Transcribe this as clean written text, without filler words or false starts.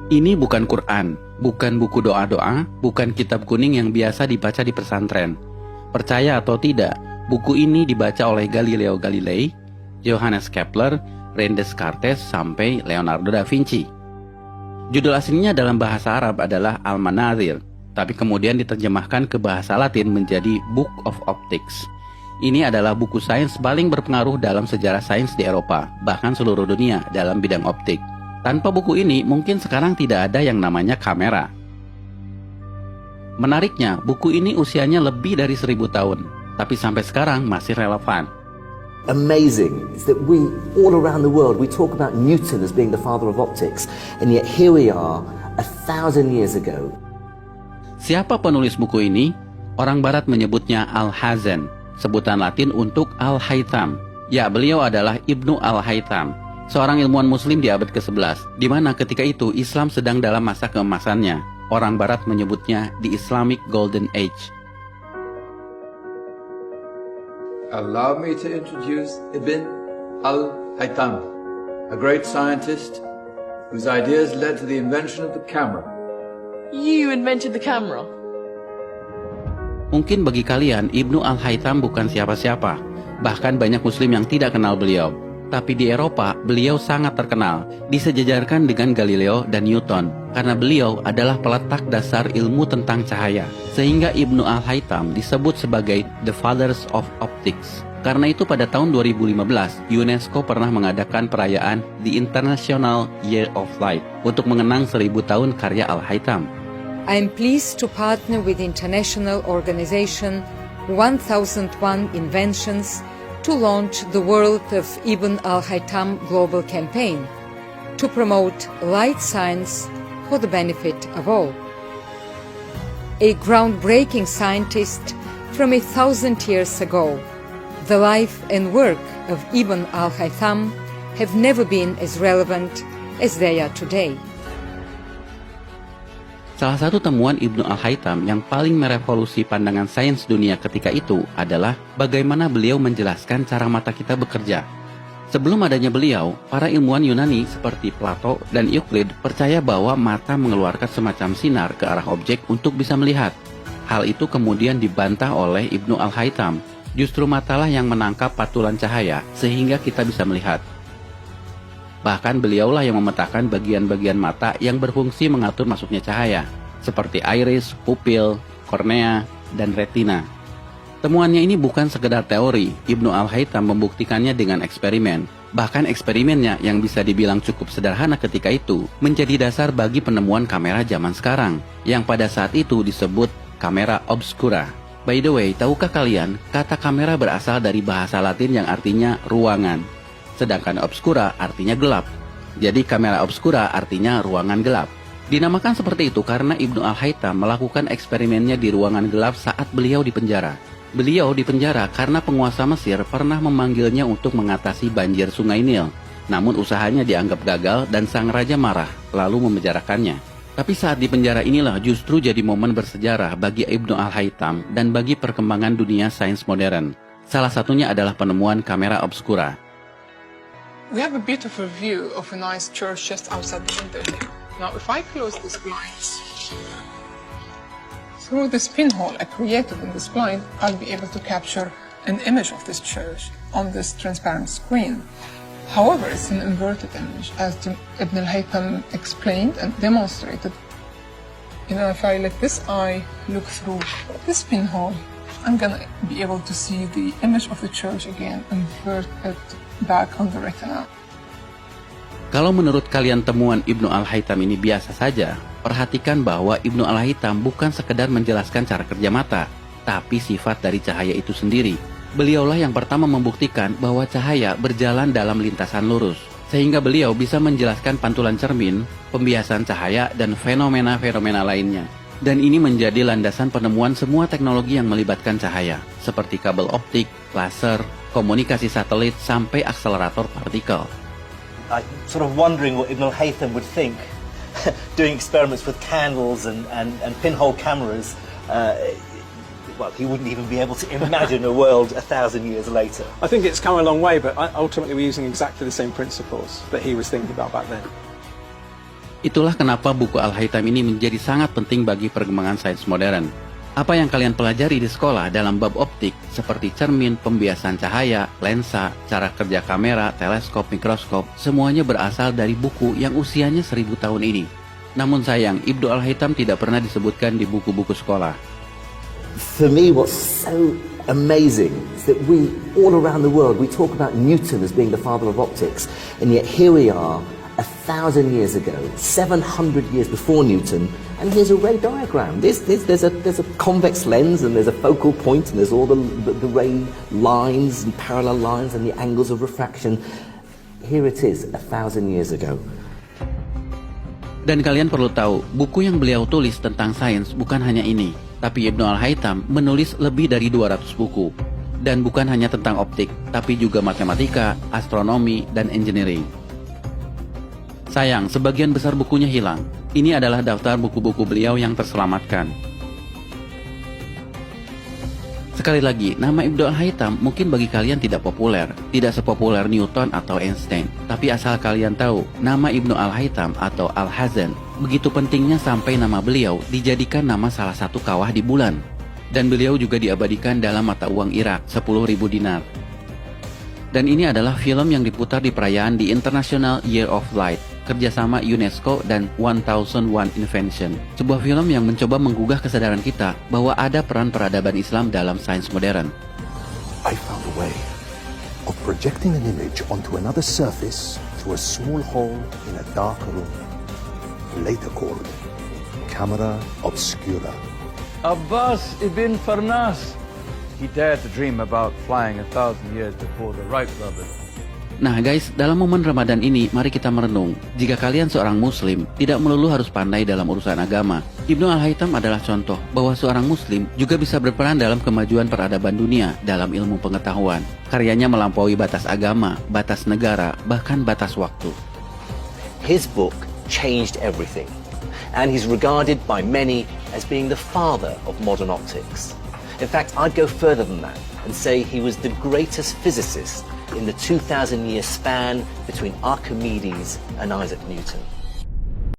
Ini bukan Quran, bukan buku doa-doa, bukan kitab kuning yang biasa dibaca di pesantren. Percaya atau tidak, buku ini dibaca oleh Galileo Galilei, Johannes Kepler, René Descartes, sampai Leonardo da Vinci. Judul aslinya dalam bahasa Arab adalah Al-Manazil, tapi kemudian diterjemahkan ke bahasa Latin menjadi Book of Optics. Ini adalah buku sains paling berpengaruh dalam sejarah sains di Eropa, bahkan seluruh dunia dalam bidang optik. Tanpa buku ini, mungkin sekarang tidak ada yang namanya kamera. Menariknya, buku ini usianya lebih dari 1000 tahun, tapi sampai sekarang masih relevan. Amazing is that we, all around the world, we talk about Newton as being the father of optics, and yet here we are, 1,000 years ago. Siapa penulis buku ini? Orang Barat menyebutnya Al-Hazen, sebutan Latin untuk Al-Haytham. Ya, beliau adalah Ibnu Al-Haytham, seorang ilmuwan muslim di abad ke-11, di mana ketika itu Islam sedang dalam masa keemasannya. Orang Barat menyebutnya the Islamic Golden Age. Allow me to introduce Ibn Al-Haytham, a great scientist whose ideas led to the invention of the camera. You invented the camera? Mungkin bagi kalian, Ibnu Al-Haytham bukan siapa-siapa. Bahkan banyak muslim yang tidak kenal beliau. Tapi di Eropa, beliau sangat terkenal, disejajarkan dengan Galileo dan Newton, karena beliau adalah peletak dasar ilmu tentang cahaya. Sehingga Ibnu Al-Haytham disebut sebagai The Fathers of Optics. Karena itu pada tahun 2015, UNESCO pernah mengadakan perayaan The International Year of Light untuk mengenang 1000 tahun karya Al-Haytham. I am pleased to partner with the international organization 1001 Inventions to launch the World of Ibn Al-Haytham Global Campaign to promote light science for the benefit of all. A groundbreaking scientist from 1,000 years ago, the life and work of Ibn Al-Haytham have never been as relevant as they are today. Salah satu temuan Ibnu Al-Haytham yang paling merevolusi pandangan sains dunia ketika itu adalah bagaimana beliau menjelaskan cara mata kita bekerja. Sebelum adanya beliau, para ilmuwan Yunani seperti Plato dan Euclid percaya bahwa mata mengeluarkan semacam sinar ke arah objek untuk bisa melihat. Hal itu kemudian dibantah oleh Ibnu Al-Haytham. Justru matalah yang menangkap patulan cahaya sehingga kita bisa melihat. Bahkan beliaulah yang memetakan bagian-bagian mata yang berfungsi mengatur masuknya cahaya, seperti iris, pupil, kornea, dan retina. Temuannya ini bukan sekedar teori, Ibnu Al-Haytham membuktikannya dengan eksperimen. Bahkan eksperimennya yang bisa dibilang cukup sederhana ketika itu, menjadi dasar bagi penemuan kamera zaman sekarang, yang pada saat itu disebut kamera obscura. By the way, tahukah kalian, kata kamera berasal dari bahasa Latin yang artinya ruangan. Sedangkan obscura artinya gelap. Jadi kamera obscura artinya ruangan gelap. Dinamakan seperti itu karena Ibnu Al-Haytham melakukan eksperimennya di ruangan gelap saat beliau di penjara. Beliau di penjara karena penguasa Mesir pernah memanggilnya untuk mengatasi banjir Sungai Nil. Namun usahanya dianggap gagal dan sang raja marah, lalu memenjarakannya. Tapi saat di penjara inilah justru jadi momen bersejarah bagi Ibnu Al-Haytham dan bagi perkembangan dunia sains modern. Salah satunya adalah penemuan kamera obscura. We have a beautiful view of a nice church just outside the window here. Now, if I close these blinds, through this pinhole I created in this blind, I'll be able to capture an image of this church on this transparent screen. However, it's an inverted image, as Ibn al-Haytham explained and demonstrated. If I let this eye look through this pinhole, I'm gonna be able to see the image of the church again, invert it back on the retina. Kalau menurut kalian temuan Ibnu Al-Haytham ini biasa saja, perhatikan bahwa Ibnu Al-Haytham bukan sekedar menjelaskan cara kerja mata, tapi sifat dari cahaya itu sendiri. Beliaulah yang pertama membuktikan bahwa cahaya berjalan dalam lintasan lurus, sehingga beliau bisa menjelaskan pantulan cermin, pembiasan cahaya, dan fenomena-fenomena lainnya. Dan ini menjadi landasan penemuan semua teknologi yang melibatkan cahaya, seperti kabel optik, laser, komunikasi satelit, sampai akselerator partikel. I'm sort of wondering what Ibn al-Haytham would think doing experiments with candles and pinhole cameras. Well, he wouldn't even be able to imagine a world 1,000 years later. I think it's come a long way, but ultimately we're using exactly the same principles that he was thinking about back then. Itulah kenapa buku Al-Haytham ini menjadi sangat penting bagi perkembangan sains modern. Apa yang kalian pelajari di sekolah dalam bab optik seperti cermin, pembiasan cahaya, lensa, cara kerja kamera, teleskop, mikroskop, semuanya berasal dari buku yang usianya 1000 tahun ini. Namun sayang, Ibnu Al-Haytham tidak pernah disebutkan di buku-buku sekolah. For me, what's so amazing is that we, all around the world, we talk about Newton as being the father of optics, and yet here we are, 1,000 years ago, 700 years before Newton, and here's a ray diagram. There's a convex lens, and there's a focal point, and there's all the ray lines and parallel lines and the angles of refraction. Here it is, 1,000 years ago. Dan kalian perlu tahu, buku yang beliau tulis tentang sains bukan hanya ini, tapi Ibnu Al-Haytham menulis lebih dari 200 buku. Dan bukan hanya tentang optik, tapi juga matematika, astronomi, dan engineering. Sayang, sebagian besar bukunya hilang. Ini adalah daftar buku-buku beliau yang terselamatkan. Sekali lagi, nama Ibnu Al-Haytham mungkin bagi kalian tidak populer, tidak sepopuler Newton atau Einstein. Tapi asal kalian tahu, nama Ibnu Al-Haytham atau Al-Hazan begitu pentingnya sampai nama beliau dijadikan nama salah satu kawah di bulan. Dan beliau juga diabadikan dalam mata uang Irak, 10.000 dinar. Dan ini adalah film yang diputar di perayaan di International Year of Light, kerjasama UNESCO dan 1001 Invention. Sebuah film yang mencoba menggugah kesadaran kita bahwa ada peran peradaban Islam dalam sains modern. I found a way of projecting an image onto another surface through a small hole in a dark room, later called camera obscura. Abbas ibn Farnas. He dared to dream about flying 1,000 years before the Wright brothers. Nah guys, dalam momen Ramadan ini, mari kita merenung. Jika kalian seorang muslim, tidak melulu harus pandai dalam urusan agama. Ibnu Al-Haytham adalah contoh bahwa seorang muslim juga bisa berperan dalam kemajuan peradaban dunia dalam ilmu pengetahuan. Karyanya melampaui batas agama, batas negara, bahkan batas waktu. His book changed everything, and he's regarded by many as being the father of modern optics. In fact, I'd go further than that and say he was the greatest physicist in the 2,000-year span between Archimedes and Isaac Newton.